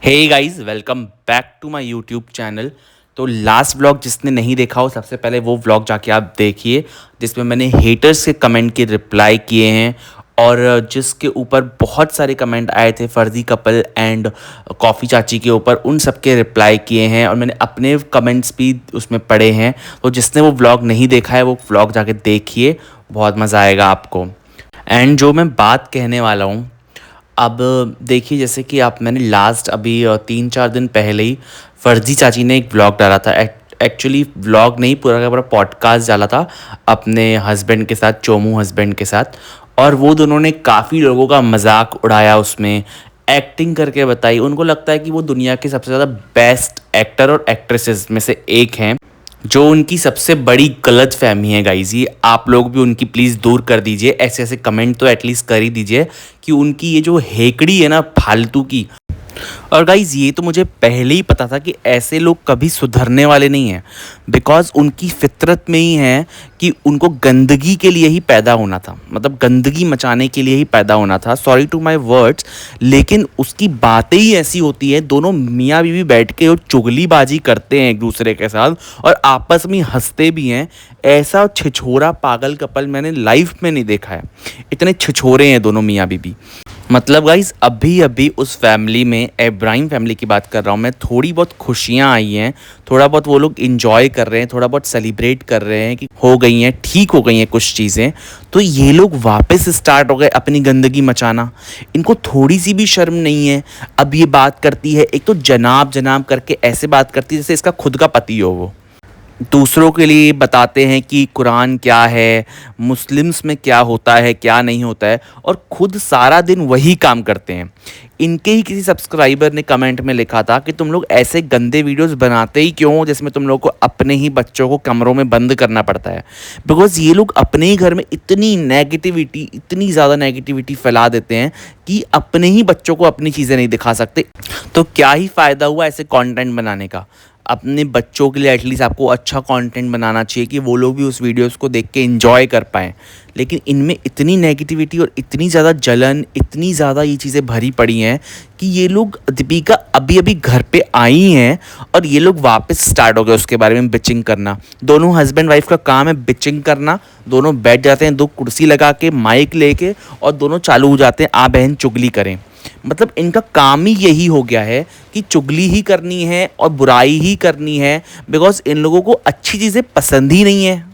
Hey guys, welcome back to my YouTube channel. तो last vlog जिसने नहीं देखा हो, सबसे पहले वो व्लॉग जाके आप देखिए, जिसमें मैंने हेटर्स के कमेंट के रिप्लाई किए हैं और जिसके ऊपर बहुत सारे कमेंट आए थे फर्जी कपल एंड कॉफ़ी चाची के ऊपर, उन सब के रिप्लाई किए हैं और मैंने अपने कमेंट्स भी उसमें पढ़े हैं। तो जिसने वो व्लॉग नहीं देखा है वो व्लॉग जाके देखिए, बहुत मज़ा आएगा आपको। एंड जो मैं बात कहने वाला हूँ, अब देखिए, जैसे कि आप मैंने लास्ट अभी 3-4 दिन पहले ही फर्जी चाची ने एक व्लॉग डाला था। एक्चुअली व्लॉग नहीं, पूरा का पूरा पॉडकास्ट डाला था अपने हस्बैंड के साथ, चोमू हस्बैंड के साथ। और वो दोनों ने काफ़ी लोगों का मजाक उड़ाया, उसमें एक्टिंग करके बताई। उनको लगता है कि वो दुनिया के सबसे ज़्यादा बेस्ट एक्टर और एक्ट्रेसेस में से एक हैं, जो उनकी सबसे बड़ी गलत फहमी है गाइज। ये आप लोग भी उनकी प्लीज़ दूर कर दीजिए, ऐसे ऐसे कमेंट तो एटलीस्ट कर ही दीजिए कि उनकी ये जो हेकड़ी है ना फालतू की। और गाइज़, ये तो मुझे पहले ही पता था कि ऐसे लोग कभी सुधरने वाले नहीं हैं, बिकॉज़ उनकी फितरत में ही है कि उनको गंदगी के लिए ही पैदा होना था, मतलब गंदगी मचाने के लिए ही पैदा होना था। सॉरी टू माय वर्ड्स, लेकिन उसकी बातें ही ऐसी होती हैं। दोनों मियाँ बीवी बैठ के और चुगलीबाजी करते हैं एक दूसरे के साथ और आपस में हंसते भी हैं। ऐसा छिछोरा पागल कपल मैंने लाइफ में नहीं देखा है। इतने छिछोरे हैं दोनों मियाँ बीवी। मतलब गाइज, अभी अभी उस फैमिली में, इब्राहिम फैमिली की बात कर रहा हूँ मैं, थोड़ी बहुत खुशियाँ आई हैं, थोड़ा बहुत वो लोग इंजॉय कर रहे हैं, थोड़ा बहुत सेलिब्रेट कर रहे हैं कि हो गई हैं, ठीक हो गई हैं कुछ चीज़ें। तो ये लोग वापस स्टार्ट हो गए अपनी गंदगी मचाना। इनको थोड़ी सी भी शर्म नहीं है। अब ये बात करती है, एक तो जनाब जनाब करके ऐसे बात करती है जैसे इसका खुद का पति हो वो। दूसरों के लिए बताते हैं कि कुरान क्या है, मुस्लिम्स में क्या होता है क्या नहीं होता है, और खुद सारा दिन वही काम करते हैं। इनके ही किसी सब्सक्राइबर ने कमेंट में लिखा था कि तुम लोग ऐसे गंदे वीडियोस बनाते ही क्यों हो जिसमें तुम लोग को अपने ही बच्चों को कमरों में बंद करना पड़ता है। बिकॉज़ ये लोग अपने ही घर में इतनी नेगेटिविटी, इतनी ज़्यादा नेगेटिविटी फैला देते हैं कि अपने ही बच्चों को अपनी चीज़ें नहीं दिखा सकते। तो क्या ही फ़ायदा हुआ ऐसे कंटेंट बनाने का। अपने बच्चों के लिए एटलीस्ट आपको अच्छा कंटेंट बनाना चाहिए कि वो लोग भी उस वीडियोस को देख के एंजॉय कर पाएँ। लेकिन इनमें इतनी नेगेटिविटी और इतनी ज़्यादा जलन, इतनी ज़्यादा ये चीज़ें भरी पड़ी हैं कि ये लोग, दीपिका अभी अभी घर पे आई हैं और ये लोग वापस स्टार्ट हो गए उसके बारे में बिचिंग करना। दोनों हस्बैंड वाइफ का काम है बिचिंग करना। दोनों बैठ जाते हैं 2 कुर्सी लगा के, माइक लेके, और दोनों चालू हो जाते हैं आ बहन चुगली करें। मतलब इनका काम ही यही हो गया है कि चुगली ही करनी है और बुराई ही करनी है, बिकॉज इन लोगों को अच्छी चीज़ें पसंद ही नहीं है।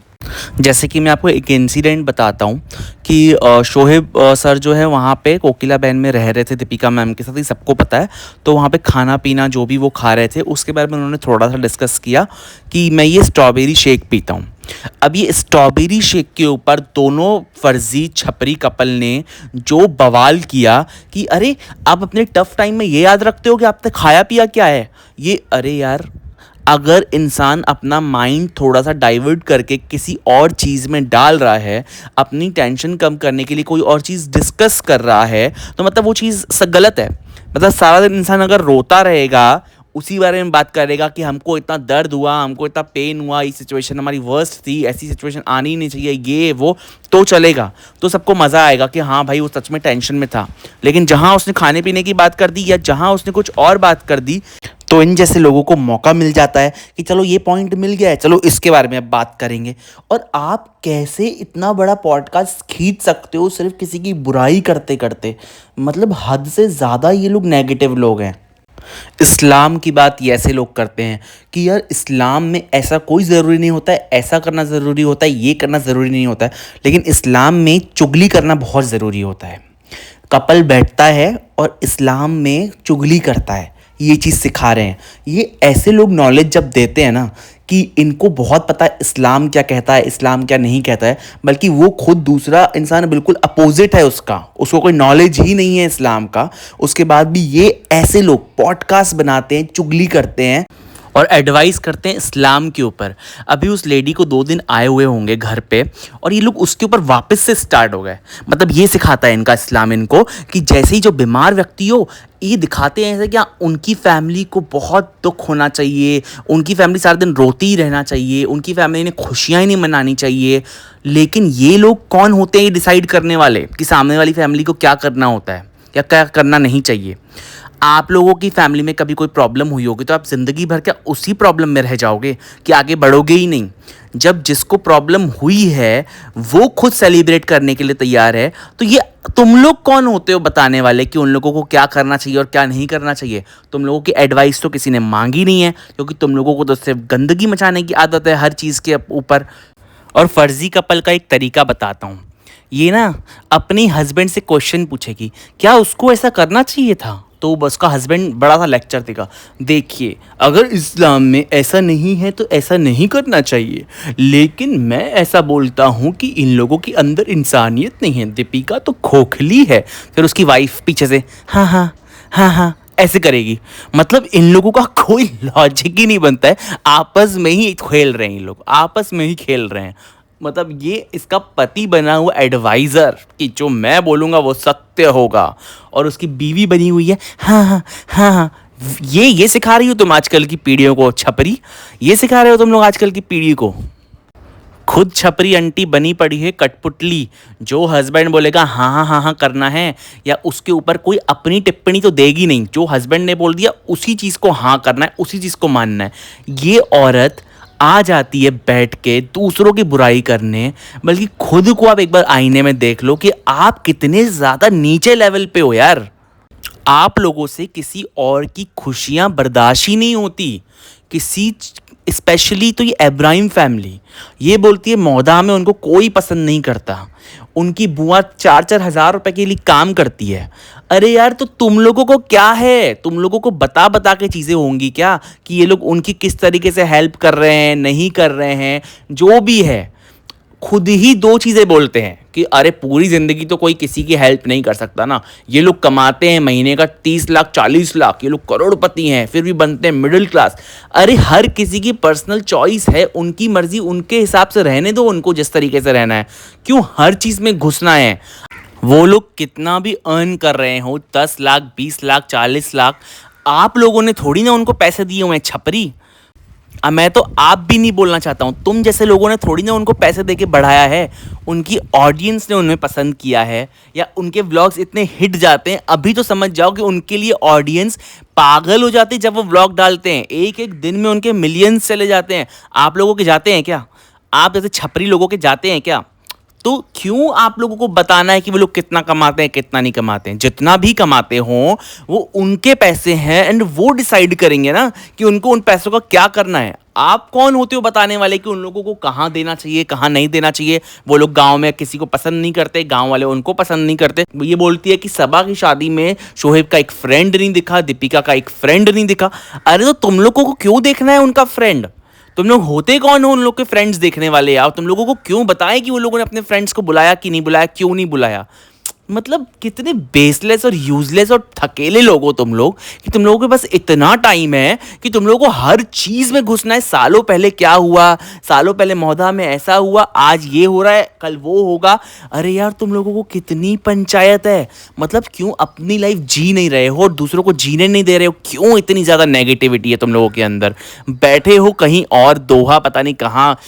जैसे कि मैं आपको एक इंसिडेंट बताता हूँ कि शोहेब सर जो है वहाँ पे कोकिला बहन में रह रहे थे दीपिका मैम के साथ, ही सबको पता है। तो वहाँ पे खाना पीना जो भी वो खा रहे थे उसके बारे में उन्होंने थोड़ा सा डिस्कस किया कि मैं ये स्ट्रॉबेरी शेक पीता हूँ। अब ये स्ट्रॉबेरी शेक के ऊपर दोनों फर्जी छपरी कपल ने जो बवाल किया कि अरे आप अपने टफ टाइम में ये याद रखते हो कि आपने खाया पिया क्या है ये। अरे यार, अगर इंसान अपना माइंड थोड़ा सा डाइवर्ट करके किसी और चीज़ में डाल रहा है, अपनी टेंशन कम करने के लिए कोई और चीज़ डिस्कस कर रहा है, तो मतलब वो चीज़ गलत है। मतलब सारा दिन इंसान अगर रोता रहेगा, उसी बारे में बात करेगा कि हमको इतना दर्द हुआ, हमको इतना पेन हुआ, ये सिचुएशन हमारी वर्स्ट थी, ऐसी सिचुएशन आनी ही नहीं चाहिए, ये वो, तो चलेगा, तो सबको मज़ा आएगा कि हाँ भाई वो सच में टेंशन में था। लेकिन जहाँ उसने खाने पीने की बात कर दी या जहाँ उसने कुछ और बात कर दी, तो इन जैसे लोगों को मौका मिल जाता है कि चलो ये पॉइंट मिल गया है, चलो इसके बारे में अब बात करेंगे। और आप कैसे इतना बड़ा पॉडकास्ट खींच सकते हो सिर्फ किसी की बुराई करते करते। मतलब हद से ज़्यादा ये लोग नेगेटिव लोग हैं। इस्लाम की बात ये ऐसे लोग करते हैं कि यार इस्लाम में ऐसा कोई ज़रूरी नहीं होता है, ऐसा करना ज़रूरी होता है, ये करना ज़रूरी नहीं होता है, लेकिन इस्लाम में चुगली करना बहुत ज़रूरी होता है। कपल बैठता है और इस्लाम में चुगली करता है, ये चीज़ सिखा रहे हैं। ये ऐसे लोग नॉलेज जब देते हैं ना कि इनको बहुत पता है इस्लाम क्या कहता है, इस्लाम क्या नहीं कहता है, बल्कि वो खुद दूसरा इंसान बिल्कुल अपोजिट है उसका, उसको कोई नॉलेज ही नहीं है इस्लाम का, उसके बाद भी ये ऐसे लोग पॉडकास्ट बनाते हैं, चुगली करते हैं और एडवाइस करते हैं इस्लाम के ऊपर। अभी उस लेडी को 2 दिन आए हुए होंगे घर पे और ये लोग उसके ऊपर वापस से स्टार्ट हो गए। मतलब ये सिखाता है इनका इस्लाम इनको कि जैसे ही जो बीमार व्यक्ति हो, ये दिखाते हैं ऐसे कि उनकी फैमिली को बहुत दुख होना चाहिए, उनकी फैमिली सारा दिन रोती ही रहना चाहिए, उनकी फैमिली ने खुशियाँ ही नहीं मनानी चाहिए। लेकिन ये लोग कौन होते हैं ये डिसाइड करने वाले कि सामने वाली फैमिली को क्या करना होता है या क्या करना नहीं चाहिए। आप लोगों की फैमिली में कभी कोई प्रॉब्लम हुई होगी तो आप ज़िंदगी भर क्या उसी प्रॉब्लम में रह जाओगे कि आगे बढ़ोगे ही नहीं। जब जिसको प्रॉब्लम हुई है वो खुद सेलिब्रेट करने के लिए तैयार है, तो ये तुम लोग कौन होते हो बताने वाले कि उन लोगों को क्या करना चाहिए और क्या नहीं करना चाहिए। तुम लोगों की एडवाइस तो किसी ने मांगी नहीं है, क्योंकि तुम लोगों को तो सिर्फ गंदगी मचाने की आदत है हर चीज़ के ऊपर। और फर्जी कपल का एक तरीका बताता हूँ। ये ना अपनी हस्बैंड से क्वेश्चन पूछेगी क्या उसको ऐसा करना चाहिए था, तो बस उसका हस्बैंड बड़ा सा लेक्चर देगा, देखिए अगर इस्लाम में ऐसा नहीं है तो ऐसा नहीं करना चाहिए, लेकिन मैं ऐसा बोलता हूँ कि इन लोगों के अंदर इंसानियत नहीं है, दीपिका तो खोखली है। फिर उसकी वाइफ पीछे से हाँ हाँ हाँ हाँ ऐसे करेगी। मतलब इन लोगों का कोई लॉजिक ही नहीं बनता है, आपस में ही खेल रहे हैं, इन लोग आपस में ही खेल रहे हैं। मतलब ये इसका पति बना हुआ एडवाइज़र कि जो मैं बोलूँगा वो सत्य होगा, और उसकी बीवी बनी हुई है हाँ हाँ हाँ हाँ। ये सिखा रही हो तुम आजकल की पीढ़ियों को, छपरी ये सिखा रहे हो तुम लोग आजकल की पीढ़ी को। खुद छपरी आंटी बनी पड़ी है कठपुतली, जो हस्बैंड बोलेगा हाँ हाँ हाँ हाँ करना है, या उसके ऊपर कोई अपनी टिप्पणी तो देगी नहीं, जो हस्बैंड ने बोल दिया उसी चीज़ को हाँ करना है, उसी चीज़ को मानना है। ये औरत आ जाती है बैठ के दूसरों की बुराई करने, बल्कि खुद को आप एक बार आईने में देख लो कि आप कितने ज़्यादा नीचे लेवल पे हो यार। आप लोगों से किसी और की खुशियां बर्दाश्त ही नहीं होती, किसी स्पेशली तो ये इब्राहिम फैमिली ये बोलती है मौदा में उनको कोई पसंद नहीं करता, उनकी बुआ 4-4 हज़ार रुपए के लिए काम करती है। अरे यार तो तुम लोगों को क्या है, तुम लोगों को बता बता के चीज़ें होंगी क्या कि ये लोग उनकी किस तरीके से हेल्प कर रहे हैं नहीं कर रहे हैं, जो भी है खुद ही दो चीज़ें बोलते हैं कि अरे पूरी ज़िंदगी तो कोई किसी की हेल्प नहीं कर सकता ना, ये लोग कमाते हैं महीने का 30 लाख 40 लाख, ये लोग करोड़पति हैं फिर भी बनते हैं मिडिल क्लास। अरे हर किसी की पर्सनल चॉइस है, उनकी मर्जी, उनके हिसाब से रहने दो उनको जिस तरीके से रहना है, क्यों हर चीज़ में घुसना है। वो लोग कितना भी अर्न कर रहे हो 10 लाख 20 लाख 40 लाख, आप लोगों ने थोड़ी ना उनको पैसे दिए हुए हैं छपरी। मैं तो आप भी नहीं बोलना चाहता हूँ, तुम जैसे लोगों ने थोड़ी ना उनको पैसे देके बढ़ाया है, उनकी ऑडियंस ने उन्हें पसंद किया है, या उनके व्लॉग्स इतने हिट जाते हैं। अभी तो समझ जाओ कि उनके लिए ऑडियंस पागल हो जाती है जब वो व्लॉग डालते हैं, एक एक दिन में उनके मिलियंस चले जाते हैं। आप लोगों के जाते हैं क्या? आप जैसे छपरी लोगों के जाते हैं क्या? तो क्यों आप लोगों को बताना है कि वो लोग कितना कमाते हैं कितना नहीं कमाते हैं? जितना भी कमाते हों वो उनके पैसे हैं, एंड वो डिसाइड करेंगे ना कि उनको उन पैसों का क्या करना है। आप कौन होते हो बताने वाले कि उन लोगों को कहाँ देना चाहिए कहाँ नहीं देना चाहिए। वो लोग गांव में किसी को पसंद नहीं करते, गांव वाले उनको पसंद नहीं करते। ये बोलती है कि सबा की शादी में शोहेब का एक फ्रेंड नहीं दिखा, दीपिका का एक फ्रेंड नहीं दिखा। अरे तो तुम लोगों को क्यों देखना है उनका फ्रेंड? तुम लोग होते कौन हो उन लोग के फ्रेंड्स देखने वाले यार? तुम लोगों को क्यों बताएं कि वो लोगों ने अपने फ्रेंड्स को बुलाया कि नहीं बुलाया, क्यों नहीं बुलाया? मतलब कितने बेसलेस और यूजलेस और थकेले लोग हो तुम लोग कि तुम लोगों के पास इतना टाइम है कि तुम लोगों को हर चीज़ में घुसना है। सालों पहले क्या हुआ, सालों पहले मौदा में ऐसा हुआ, आज ये हो रहा है कल वो होगा। अरे यार तुम लोगों को कितनी पंचायत है। मतलब क्यों अपनी लाइफ जी नहीं रहे हो और दूसरों को जीने नहीं दे रहे हो? क्यों इतनी ज़्यादा नेगेटिविटी है तुम लोगों के अंदर? बैठे हो कहीं और, दोहा पता नहीं कहाँ,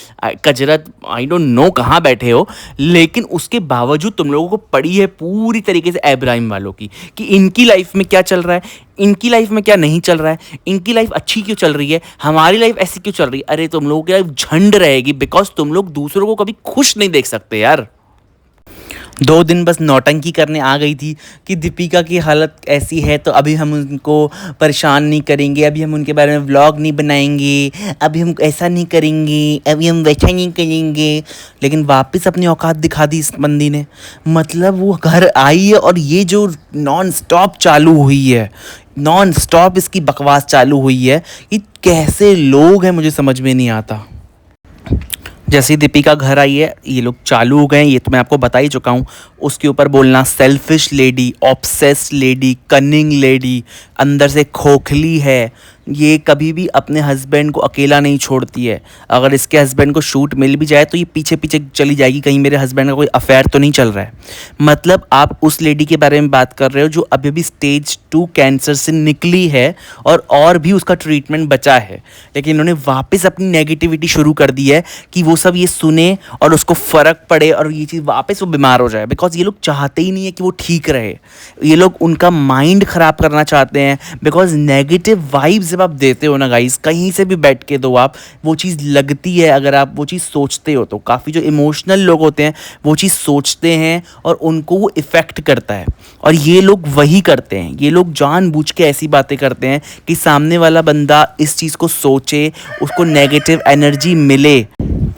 कजरत आई डोंट नो कहाँ बैठे हो, लेकिन उसके बावजूद तुम लोगों को पड़ी है पूरी तरीके से इब्राहिम वालों की कि इनकी लाइफ में क्या चल रहा है, इनकी लाइफ में क्या नहीं चल रहा है, इनकी लाइफ अच्छी क्यों चल रही है, हमारी लाइफ ऐसी क्यों चल रही है। अरे तुम लोगों की लाइफ झंड रहेगी बिकॉज तुम लोग दूसरों को कभी खुश नहीं देख सकते यार। 2 दिन बस नौटंकी करने आ गई थी कि दीपिका की हालत ऐसी है तो अभी हम उनको परेशान नहीं करेंगे, अभी हम उनके बारे में व्लॉग नहीं बनाएंगे, अभी हम ऐसा नहीं करेंगे, अभी हम वैसा नहीं करेंगे। लेकिन वापस अपनी औकात दिखा दी इस बंदी ने। मतलब वो घर आई है और ये जो नॉन स्टॉप चालू हुई है, नॉन स्टॉप इसकी बकवास चालू हुई है, ये कैसे लोग हैं मुझे समझ में नहीं आता। जैसे ही दीपिका घर आई है ये लोग चालू हो गए, ये तो मैं आपको बता ही चुका हूँ। उसके ऊपर बोलना selfish lady, obsessed lady, cunning lady, अंदर से खोखली है, ये कभी भी अपने हस्बैंड को अकेला नहीं छोड़ती है। अगर इसके हस्बैंड को शूट मिल भी जाए तो ये पीछे पीछे चली जाएगी, कहीं मेरे हस्बैंड का कोई अफेयर तो नहीं चल रहा है। मतलब आप उस लेडी के बारे में बात कर रहे हो जो अभी भी स्टेज 2 कैंसर से निकली है और भी उसका ट्रीटमेंट बचा है, लेकिन इन्होंने वापस अपनी नेगेटिविटी शुरू कर दी है कि वो सब ये सुने और उसको फ़र्क पड़े और ये चीज़ वापस वो बीमार हो जाए। बिकॉज ये लोग चाहते ही नहीं है कि वो ठीक रहे, ये लोग उनका माइंड ख़राब करना चाहते हैं। बिकॉज नेगेटिव वाइब्स जब आप देते हो ना गाइस, कहीं से भी बैठ के दो आप, वो चीज़ लगती है। अगर आप वो चीज़ सोचते हो तो काफ़ी जो इमोशनल लोग होते हैं वो चीज़ सोचते हैं और उनको वो इफ़ेक्ट करता है। और ये लोग वही करते हैं, ये लोग जानबूझ के ऐसी बातें करते हैं कि सामने वाला बंदा इस चीज़ को सोचे, उसको नेगेटिव एनर्जी मिले।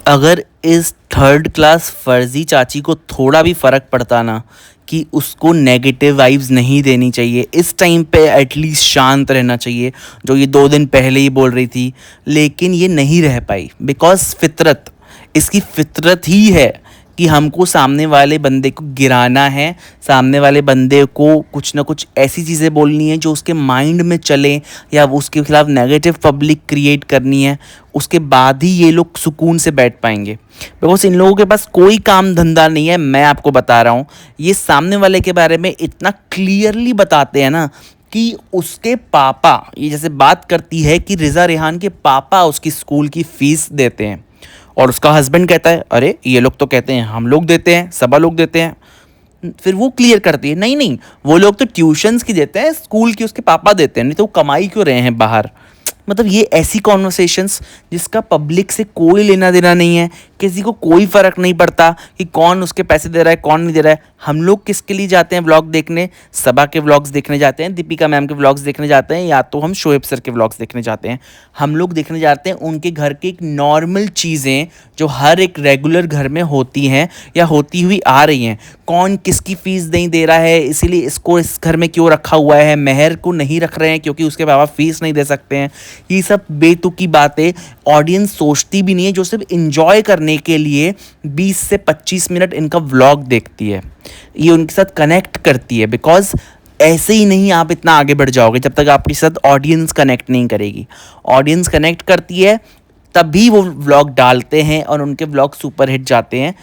अगर इस थर्ड क्लास फर्जी चाची को थोड़ा भी फ़र्क पड़ता ना कि उसको नेगेटिव वाइब्स नहीं देनी चाहिए, इस टाइम पे एटलीस्ट शांत रहना चाहिए, जो ये 2 दिन पहले ही बोल रही थी, लेकिन ये नहीं रह पाई। बिकॉज फितरत, इसकी फितरत ही है कि हमको सामने वाले बंदे को गिराना है, सामने वाले बंदे को कुछ ना कुछ ऐसी चीज़ें बोलनी है जो उसके माइंड में चले, या उसके खिलाफ नेगेटिव पब्लिक क्रिएट करनी है। उसके बाद ही ये लोग सुकून से बैठ पाएंगे। बिकॉज इन लोगों के पास कोई काम धंधा नहीं है। मैं आपको बता रहा हूँ, ये सामने वाले के बारे में इतना क्लियरली बताते हैं ना कि उसके पापा, ये जैसे बात करती है कि रिज़ा रेहान के पापा उसकी स्कूल की फ़ीस देते हैं, और उसका हस्बैंड कहता है अरे ये लोग तो कहते हैं हम लोग देते हैं, सबा लोग देते हैं। फिर वो क्लियर करती है नहीं नहीं, वो लोग तो ट्यूशन्स की देते हैं, स्कूल की उसके पापा देते हैं, नहीं तो वो कमाई क्यों रहे हैं बाहर। मतलब ये ऐसी कॉन्वर्सेशंस जिसका पब्लिक से कोई लेना देना नहीं है, किसी को कोई फ़र्क नहीं पड़ता कि कौन उसके पैसे दे रहा है कौन नहीं दे रहा है। हम लोग किसके लिए जाते हैं व्लॉग देखने? सबा के व्लॉग्स देखने जाते हैं, दीपिका मैम के व्लॉग्स देखने जाते हैं, या तो हम शोएब सर के व्लॉग्स देखने जाते हैं। हम लोग देखने जाते हैं उनके घर के एक नॉर्मल चीज़ें जो हर एक रेगुलर घर में होती हैं या होती हुई आ रही हैं। कौन किसकी फ़ीस नहीं दे रहा है, इसीलिए इसको इस घर में क्यों रखा हुआ है, मेहर को नहीं रख रहे हैं क्योंकि उसके पापा फ़ीस नहीं दे सकते हैं। ये सब बेतुकी बातें ऑडियंस सोचती भी नहीं है, जो सिर्फ इंजॉय करने के लिए 20 से 25 मिनट इनका व्लॉग देखती है, ये उनके साथ कनेक्ट करती है। बिकॉज ऐसे ही नहीं आप इतना आगे बढ़ जाओगे जब तक आपके साथ ऑडियंस कनेक्ट नहीं करेगी। ऑडियंस कनेक्ट करती है तभी वो व्लॉग डालते हैं और उनके व्लॉग सुपर हिट जाते हैं।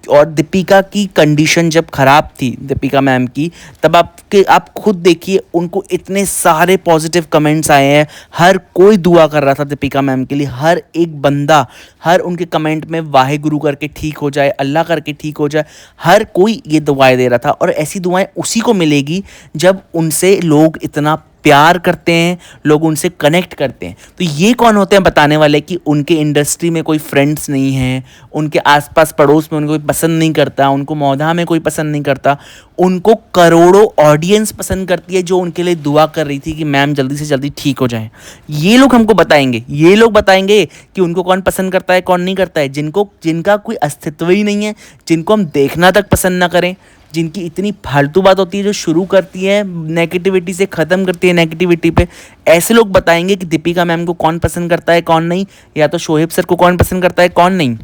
और दीपिका की कंडीशन जब ख़राब थी, दीपिका मैम की, तब आप खुद देखिए उनको इतने सारे पॉजिटिव कमेंट्स आए हैं। हर कोई दुआ कर रहा था दीपिका मैम के लिए, हर एक बंदा, हर उनके कमेंट में वाहे गुरु करके ठीक हो जाए, अल्लाह करके ठीक हो जाए, हर कोई ये दुआएं दे रहा था। और ऐसी दुआएं उसी को मिलेगी जब उनसे लोग इतना प्यार करते हैं, लोग उनसे कनेक्ट करते हैं। तो ये कौन होते हैं बताने वाले कि उनके इंडस्ट्री में कोई फ्रेंड्स नहीं है, उनके आसपास पड़ोस में उनको कोई पसंद नहीं करता, उनको मौधा में कोई पसंद नहीं करता, उनको करोड़ों ऑडियंस पसंद करती है जो उनके लिए दुआ कर रही थी कि मैम जल्दी से जल्दी ठीक हो जाएं। ये लोग हमको बताएंगे, ये लोग बताएंगे कि उनको कौन पसंद करता है कौन नहीं करता है, जिनका कोई अस्तित्व ही नहीं है, जिनको हम देखना तक पसंद ना करें, जिनकी इतनी फालतू बात होती है, जो शुरू करती है नेगेटिविटी से ख़त्म करती है नेगेटिविटी पे। ऐसे लोग बताएंगे कि दीपिका मैम को कौन पसंद करता है कौन नहीं, या तो शोएब सर को कौन पसंद करता है कौन नहीं।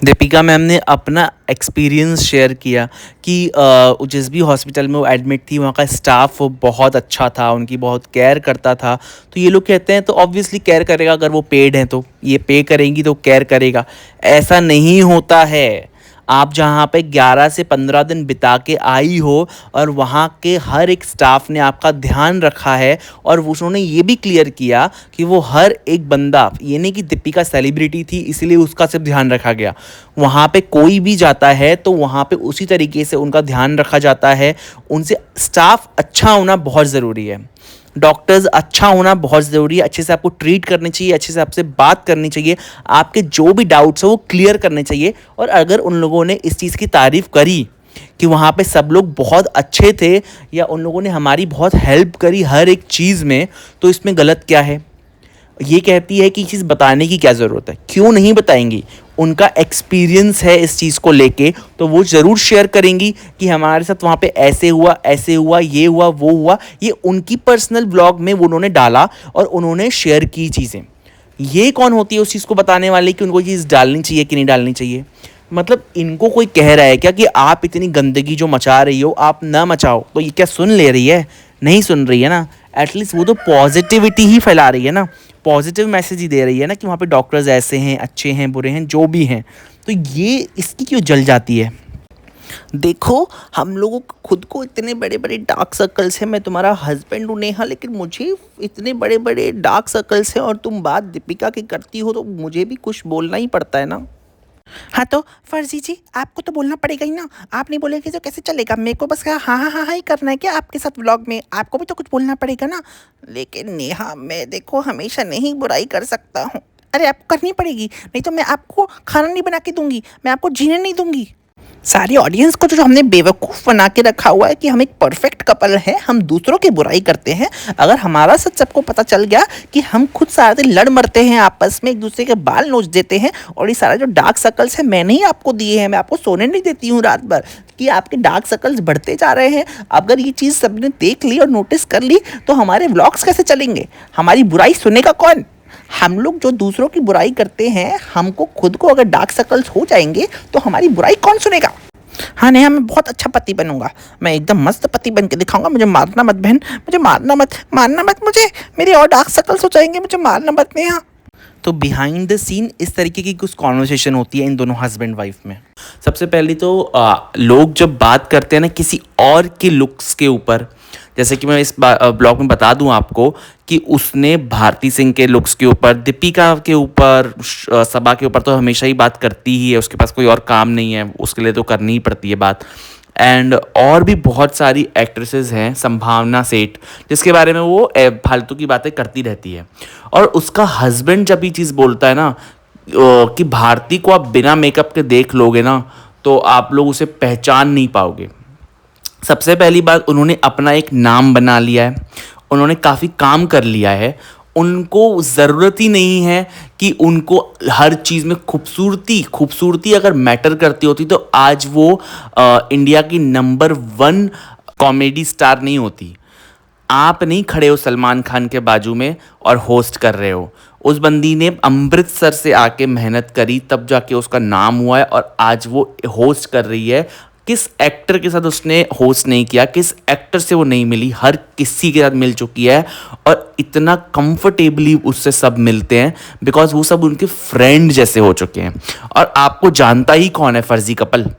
दीपिका मैम ने अपना एक्सपीरियंस शेयर किया कि जिस भी हॉस्पिटल में वो एडमिट थी वहाँ का स्टाफ वो बहुत अच्छा था, उनकी बहुत केयर करता था। तो ये लोग कहते हैं तो ऑब्वियसली केयर करेगा, अगर वो पेड हैं तो ये पे करेंगी तो केयर करेगा। ऐसा नहीं होता है। आप जहाँ पे 11 से 15 दिन बिता के आई हो और वहाँ के हर एक स्टाफ ने आपका ध्यान रखा है, और उन्होंने ये भी क्लियर किया कि वो हर एक बंदा, ये नहीं कि दीपिका सेलिब्रिटी थी इसलिए उसका सिर्फ ध्यान रखा गया। वहाँ पे कोई भी जाता है तो वहाँ पे उसी तरीके से उनका ध्यान रखा जाता है। उनसे स्टाफ अच्छा होना बहुत ज़रूरी है, डॉक्टर्स अच्छा होना बहुत ज़रूरी है, अच्छे से आपको ट्रीट करनी चाहिए, अच्छे से आपसे बात करनी चाहिए, आपके जो भी डाउट्स हो वो क्लियर करने चाहिए। और अगर उन लोगों ने इस चीज़ की तारीफ़ करी कि वहाँ पे सब लोग बहुत अच्छे थे या उन लोगों ने हमारी बहुत हेल्प करी हर एक चीज़ में, तो इसमें गलत क्या है? ये कहती है कि चीज़ बताने की क्या ज़रूरत है, क्यों नहीं बताएंगी? उनका एक्सपीरियंस है इस चीज़ को लेके, तो वो ज़रूर शेयर करेंगी कि हमारे साथ वहाँ पे ऐसे हुआ, ये हुआ, वो हुआ। ये उनकी पर्सनल ब्लॉग में वो उन्होंने डाला और उन्होंने शेयर की चीज़ें। ये कौन होती है उस चीज़ को बताने वाले कि उनको चीज़ डालनी चाहिए कि नहीं डालनी चाहिए? मतलब इनको कोई कह रहा है क्या कि आप इतनी गंदगी जो मचा रही हो आप ना मचाओ, तो ये क्या सुन ले रही है? नहीं सुन रही है ना। एटलीस्ट वो तो पॉजिटिविटी ही फैला रही है ना, पॉजिटिव मैसेज ही दे रही है ना कि वहाँ पे डॉक्टर्स ऐसे हैं, अच्छे हैं, बुरे हैं, जो भी हैं। तो ये इसकी क्यों जल जाती है? देखो, हम लोगों को खुद को इतने बड़े बड़े डार्क सर्कल्स हैं, मैं तुम्हारा हस्बैंड हूँ नेहा, लेकिन मुझे इतने बड़े बड़े डार्क सर्कल्स हैं और तुम बात दीपिका की करती हो तो मुझे भी कुछ बोलना ही पड़ता है ना। हाँ तो फर्जी जी, आपको तो बोलना पड़ेगा ही ना, आप नहीं बोलेंगे तो कैसे चलेगा? मेरे को बस हाँ हाँ हाँ हाँ ही करना है क्या आपके साथ व्लॉग में? आपको भी तो कुछ बोलना पड़ेगा ना। लेकिन नेहा, मैं देखो हमेशा नहीं बुराई कर सकता हूँ। अरे आपको करनी पड़ेगी, नहीं तो मैं आपको खाना नहीं बना के दूंगी, मैं आपको जीने नहीं दूंगी। सारी ऑडियंस को जो हमने बेवकूफ़ बना के रखा हुआ है कि हम एक परफेक्ट कपल हैं, हम दूसरों की बुराई करते हैं। अगर हमारा सच सबको पता चल गया कि हम खुद सारा दिन लड़ मरते हैं आपस में, एक दूसरे के बाल नोच देते हैं, और ये सारा जो डार्क सर्कल्स है मैंने ही आपको दिए हैं, मैं आपको सोने नहीं देती हूँ रात भर, कि आपके डार्क सर्कल्स बढ़ते जा रहे हैं। अगर ये चीज़ सबने देख ली और नोटिस कर ली तो हमारे व्लॉग्स कैसे चलेंगे? हमारी बुराई सुनेगा कौन? हम लोग जो दूसरों की बुराई करते हैं, हमको खुद को अगर डार्क सर्कल्स हो जाएंगे तो हमारी बुराई कौन सुनेगा? हाँ नेहा, मैं बहुत अच्छा पति बनूंगा, मैं एकदम मस्त पति बन के दिखाऊंगा। मुझे मारना मत बहन, मुझे मारना मत मुझे, मेरे और डार्क सर्कल्स हो जाएंगे, मुझे मारना मत नेहा। तो बिहाइंड द सीन इस तरीके की कुछ कॉन्वर्सेशन होती है इन दोनों हस्बैंड वाइफ में। सबसे पहले तो लोग जब बात करते हैं ना किसी और के लुक्स के ऊपर, जैसे कि मैं इस ब्लॉग में बता दूं आपको कि उसने भारती सिंह के लुक्स के ऊपर, दीपिका के ऊपर, सबा के ऊपर तो हमेशा ही बात करती ही है, उसके पास कोई और काम नहीं है, उसके लिए तो करनी ही पड़ती है बात। एंड और भी बहुत सारी एक्ट्रेसेस हैं, संभावना सेठ, जिसके बारे में वो फालतू की बातें करती रहती है। और उसका हस्बैंड जब ये चीज़ बोलता है ना कि भारती को आप बिना मेकअप के देख लोगे ना तो आप लोग उसे पहचान नहीं पाओगे। सबसे पहली बात, उन्होंने अपना एक नाम बना लिया है, उन्होंने काफ़ी काम कर लिया है, उनको ज़रूरत ही नहीं है कि उनको हर चीज़ में खूबसूरती अगर मैटर करती होती तो आज वो इंडिया की नंबर 1 कॉमेडी स्टार नहीं होती। आप नहीं खड़े हो सलमान खान के बाजू में और होस्ट कर रहे हो। उस बंदी ने अमृतसर से आके मेहनत करी, तब जाके उसका नाम हुआ है और आज वो होस्ट कर रही है। किस एक्टर के साथ उसने होस्ट नहीं किया, किस एक्टर से वो नहीं मिली, हर किसी के साथ मिल चुकी है और इतना कंफर्टेबली उससे सब मिलते हैं बिकॉज वो सब उनके फ्रेंड जैसे हो चुके हैं। और आपको जानता ही कौन है फर्जी कपल?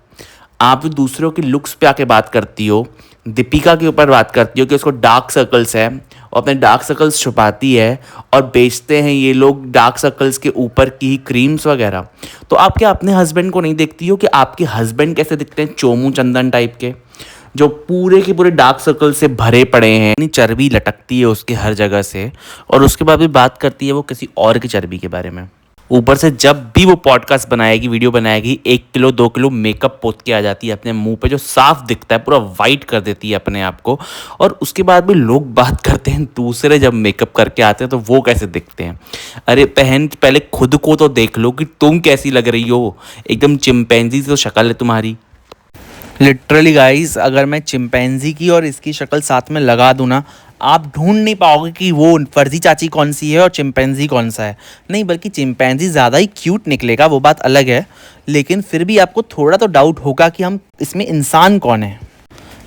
आप दूसरों के लुक्स पे आके बात करती हो, दीपिका के ऊपर बात करती हो कि उसको डार्क सर्कल्स है और अपने डार्क सर्कल्स छुपाती है और बेचते हैं ये लोग डार्क सर्कल्स के ऊपर की क्रीम्स वगैरह। तो आप क्या अपने हस्बैंड को नहीं देखती हो कि आपके हस्बैंड कैसे दिखते हैं? चोमू चंदन टाइप के, जो पूरे के पूरे डार्क सर्कल से भरे पड़े हैं, इतनी चर्बी लटकती है उसके हर जगह से, और उसके बाद भी बात करती है वो किसी और की चर्बी के बारे में। ऊपर से जब भी वो पॉडकास्ट बनाएगी, वीडियो बनाएगी, 1 किलो 2 किलो मेकअप पोत के आ जाती है अपने मुंह पे, जो साफ दिखता है, पूरा वाइट कर देती है अपने आप को। और उसके बाद भी लोग बात करते हैं दूसरे जब मेकअप करके आते हैं तो वो कैसे दिखते हैं। अरे बहन, पहले खुद को तो देख लो कि तुम कैसी लग रही हो। एकदम चिंपैंजी से तो शक्ल है तुम्हारी। लिटरली गाइस, अगर मैं चिंपैंजी की और इसकी शक्ल साथ में लगा दूँ ना, आप ढूंढ नहीं पाओगे कि वो फर्जी चाची कौन सी है और चिंपैंजी कौन सा है। नहीं, बल्कि चिंपैंजी ज़्यादा ही क्यूट निकलेगा, वो बात अलग है, लेकिन फिर भी आपको थोड़ा तो डाउट होगा कि हम इसमें इंसान कौन है।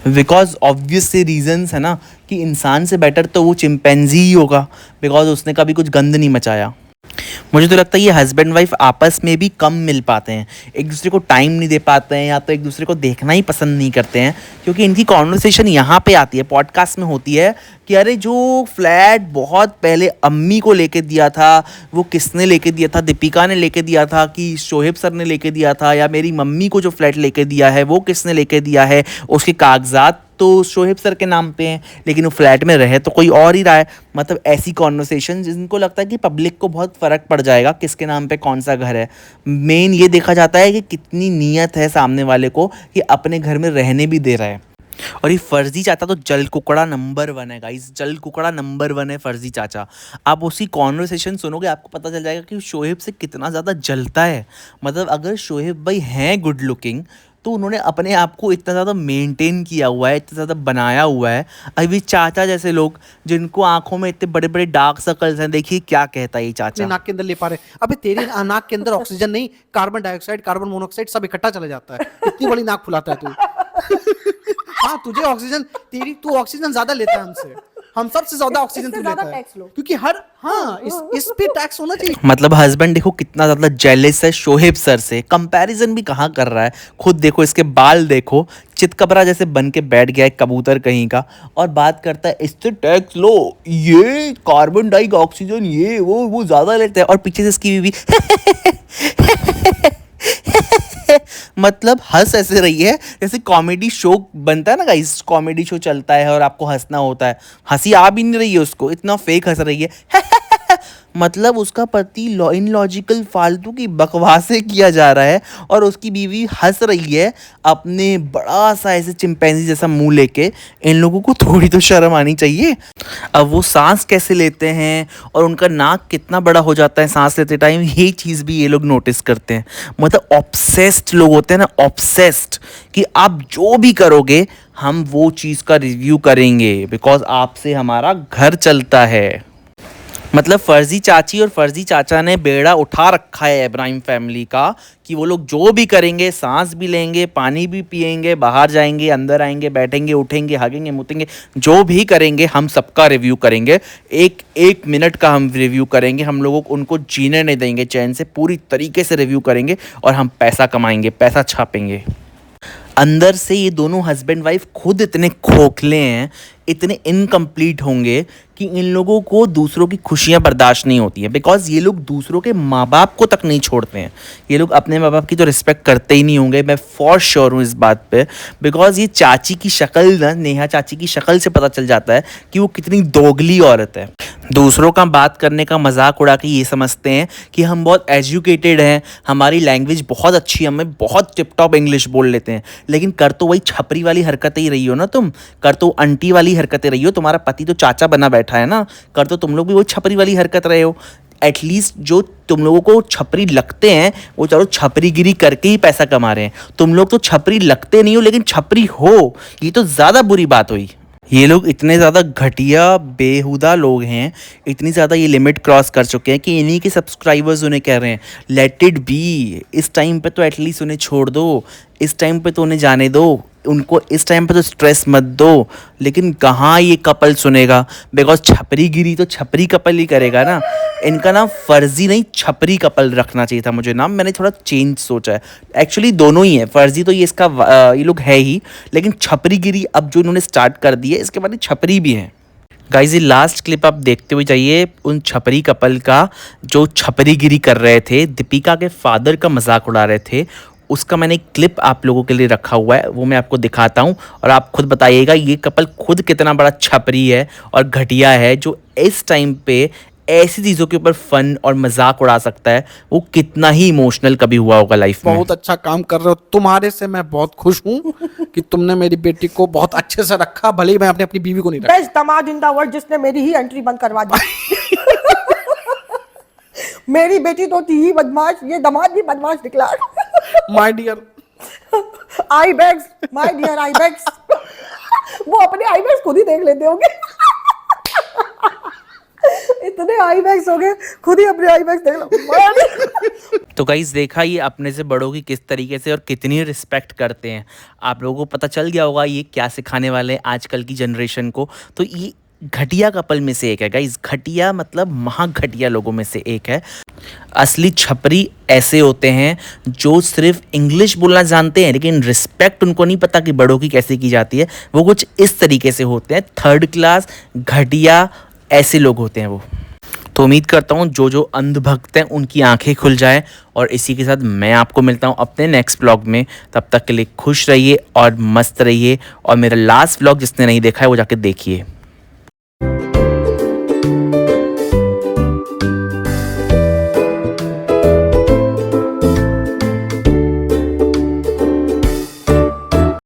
बिकॉज ऑब्वियस से रीजंस है ना कि इंसान से बेटर तो वो चिंपैंजी ही होगा, बिकॉज उसने कभी कुछ गंद नहीं मचाया। मुझे तो लगता है ये हस्बैंड वाइफ आपस में भी कम मिल पाते हैं, एक दूसरे को टाइम नहीं दे पाते हैं, या तो एक दूसरे को देखना ही पसंद नहीं करते हैं, क्योंकि इनकी कॉन्वर्सेशन यहाँ पे आती है, पॉडकास्ट में होती है कि अरे जो फ्लैट बहुत पहले अम्मी को लेके दिया था, वो किसने लेके दिया था? दीपिका ने लेके दिया था कि शोहेब सर ने लेके दिया था, या मेरी मम्मी को जो फ्लैट लेके दिया है वो किसने लेके दिया है? उसके कागजात तो शोहेब सर के नाम पे हैं, लेकिन वो फ्लैट में रहे तो कोई और ही रहा है। मतलब ऐसी कॉन्वर्सेशन जिनको लगता है कि पब्लिक को बहुत फ़र्क पड़ जाएगा किसके नाम पे कौन सा घर है। मेन ये देखा जाता है कि कितनी नीयत है सामने वाले को कि अपने घर में रहने भी दे रहा है। और ये फर्जी चाचा तो जल कुकड़ा नंबर 1 है गाइस, जल कुकड़ा नंबर 1 है फर्जी चाचा। आप उसकी कॉन्वर्सेशन सुनोगे, आपको पता चल जाएगा कि शोहेब से कितना ज़्यादा जलता है। मतलब अगर शोहेब भाई हैं गुड लुकिंग तो उन्होंने अपने आप को इतना ज़्यादा मेंटेन किया हुआ है, इतना ज़्यादा बनाया हुआ है। अभी चाचा जैसे लोग जिनको आंखों में इतने बड़े बड़े डार्क सर्कल्स हैं, देखिए क्या कहता है ये चाचा। नाक के अंदर ले पा रहे, अबे तेरे नाक के अंदर ऑक्सीजन नहीं, कार्बन डाइऑक्साइड, कार्बन मोनोऑक्साइड सब इकट्ठा चला जाता है। इतनी बड़ी नाक फुलाता है तू। हाँ, तुझे ऑक्सीजन, तू ऑक्सीजन ज्यादा लेता है हमसे। हम सबसे ज्यादा ऑक्सीजन इससे तू ज्यादा लेता है, टैक्स लो। क्योंकि हर हाँ इस पे टैक्स होना चाहिए। मतलब हस्बैंड देखो कितना ज़्यादा जेलस है शोहेब सर से, कंपैरिजन भी कहाँ कर रहा है। खुद देखो इसके बाल देखो, चितकबरा जैसे बन के बैठ गया है कबूतर कहीं का, और बात करता है इससे टैक्स लो, ये कार्बन डाइऑक्सीजन ये वो ज़्यादा लेते हैं। और पीछे से इसकी बीवी मतलब हंस ऐसे रही है जैसे कॉमेडी शो बनता है ना गाइस, कॉमेडी शो चलता है और आपको हंसना होता है, हंसी आ भी नहीं रही है उसको, इतना फेक हंस रही है मतलब उसका पति इनलॉजिकल फालतू की बकवासें किया जा रहा है और उसकी बीवी हंस रही है अपने बड़ा सा ऐसे चिंपैंजी जैसा मुंह लेके। इन लोगों को थोड़ी तो शर्म आनी चाहिए। अब वो सांस कैसे लेते हैं और उनका नाक कितना बड़ा हो जाता है सांस लेते टाइम, ये चीज़ भी ये लोग नोटिस करते हैं। मतलब ऑब्सेस्ड लोग होते हैं ना, ऑब्सेस्ड, कि आप जो भी करोगे हम वो चीज़ का रिव्यू करेंगे बिकॉज आपसे हमारा घर चलता है। मतलब फर्जी चाची और फर्जी चाचा ने बेड़ा उठा रखा है इब्राहिम फैमिली का कि वो लोग जो भी करेंगे, सांस भी लेंगे, पानी भी पिएंगे, बाहर जाएंगे, अंदर आएंगे, बैठेंगे, उठेंगे, हागेंगे, मुतेंगे, जो भी करेंगे हम सबका रिव्यू करेंगे। एक एक मिनट का हम रिव्यू करेंगे, हम लोगों को उनको जीने नहीं देंगे चैन से, पूरी तरीके से रिव्यू करेंगे और हम पैसा कमाएंगे, पैसा छापेंगे। अंदर से ये दोनों हस्बैंड वाइफ खुद इतने खोखले हैं, इतने इनकम्प्लीट होंगे कि इन लोगों को दूसरों की खुशियां बर्दाश्त नहीं होती हैं, बिकॉज ये लोग दूसरों के माँ बाप को तक नहीं छोड़ते हैं। ये लोग अपने माँ बाप की तो रिस्पेक्ट करते ही नहीं होंगे, मैं फॉर श्योर हूँ इस बात पे, बिकॉज ये चाची की शक्ल ना, नेहा चाची की शक्ल से पता चल जाता है कि वो कितनी दोगली औरत है। दूसरों का बात करने का मजाक उड़ा के ये समझते हैं कि हम बहुत एजुकेटेड हैं, हमारी लैंग्वेज बहुत अच्छी है, हमें बहुत टिप टॉप इंग्लिश बोल लेते हैं, लेकिन कर तो वही छपरी वाली हरकतें ही रही हो ना तुम, कर तो आंटी वाली हरकतें रही हो, तुम्हारा पति तो चाचा बना बैठा है ना, कर तो तुम लोग भी वो छपरी वाली हरकत रहे हो। एटलीस्ट जो तुम लोगों को छपरी लगते हैं वो चलो छपरीगिरी करके ही पैसा कमा रहे हैं, तुम लोग तो छपरी लगते नहीं हो लेकिन छपरी हो, ये तो ज़्यादा बुरी बात हुई। ये लोग इतने ज़्यादा घटिया बेहुदा लोग हैं, इतनी ज़्यादा ये लिमिट क्रॉस कर चुके हैं कि इन्हीं के सब्सक्राइबर्स उन्हें कह रहे हैं लेट इट बी, इस टाइम पे तो एटलीस्ट उन्हें छोड़ दो, इस टाइम पे तो उन्हें जाने दो, उनको इस टाइम पे तो स्ट्रेस मत दो। लेकिन कहाँ ये कपल सुनेगा, बिकॉज छपरीगिरी तो छपरी कपल ही करेगा ना। इनका नाम फर्जी नहीं छपरी कपल रखना चाहिए था मुझे नाम, मैंने थोड़ा चेंज सोचा है। एक्चुअली दोनों ही है, फर्जी तो ये इसका ये लोग है ही, लेकिन छपरीगिरी अब जो इन्होंने स्टार्ट कर दी है इसके बाद छपरी भी है। गाइज ये लास्ट क्लिप आप देखते हुए जाइए उन छपरी कपल का जो छपरीगिरी कर रहे थे, दीपिका के फादर का मजाक उड़ा रहे थे, उसका मैंने एक क्लिप आप लोगों के लिए रखा हुआ है, वो मैं आपको दिखाता हूँ और आप खुद बताइएगा ये कपल खुद कितना बड़ा छपरी है और घटिया है, जो इस टाइम पे ऐसी चीज़ों के ऊपर फन और मजाक उड़ा सकता है। वो कितना ही इमोशनल कभी हुआ होगा लाइफ में। बहुत अच्छा काम कर रहे हो, तुम्हारे से मैं बहुत खुश हूँ कि तुमने मेरी बेटी को बहुत अच्छे से रखा, भले ही मैं अपनी बीवी को नहीं रखा। बेस्ट दामाद इन द वर्ल्ड जिसने मेरी ही एंट्री बंद करवा दी। मेरी बेटी तो थी ही बदमाश, ये दामाद भी बदमाश निकला। My dear eye bags, my dear eye bags. वो अपने आई बैग्स खुद ही देख लेते होंगे। इतने आई बैग्स हो गए, खुद ही अपने आई बैग्स देख लो। तो गाइस देखा ये अपने से बड़ों की किस तरीके से और कितनी रिस्पेक्ट करते हैं। आप लोगों को पता चल गया होगा ये क्या सिखाने वाले हैं आजकल की जनरेशन को। तो ये घटिया कपल में से एक है गाइस, घटिया मतलब महाघटिया लोगों में से एक है। असली छपरी ऐसे होते हैं जो सिर्फ इंग्लिश बोलना जानते हैं लेकिन रिस्पेक्ट उनको नहीं पता कि बड़ों की कैसे की जाती है। वो कुछ इस तरीके से होते हैं, थर्ड क्लास घटिया ऐसे लोग होते हैं वो। तो उम्मीद करता हूँ जो जो अंधभक्त हैं उनकी आंखें खुल जाए, और इसी के साथ मैं आपको मिलता हूँ अपने नेक्स्ट व्लॉग में। तब तक के लिए खुश रहिए और मस्त रहिए, और मेरा लास्ट व्लॉग जिसने नहीं देखा है वो जाके देखिए।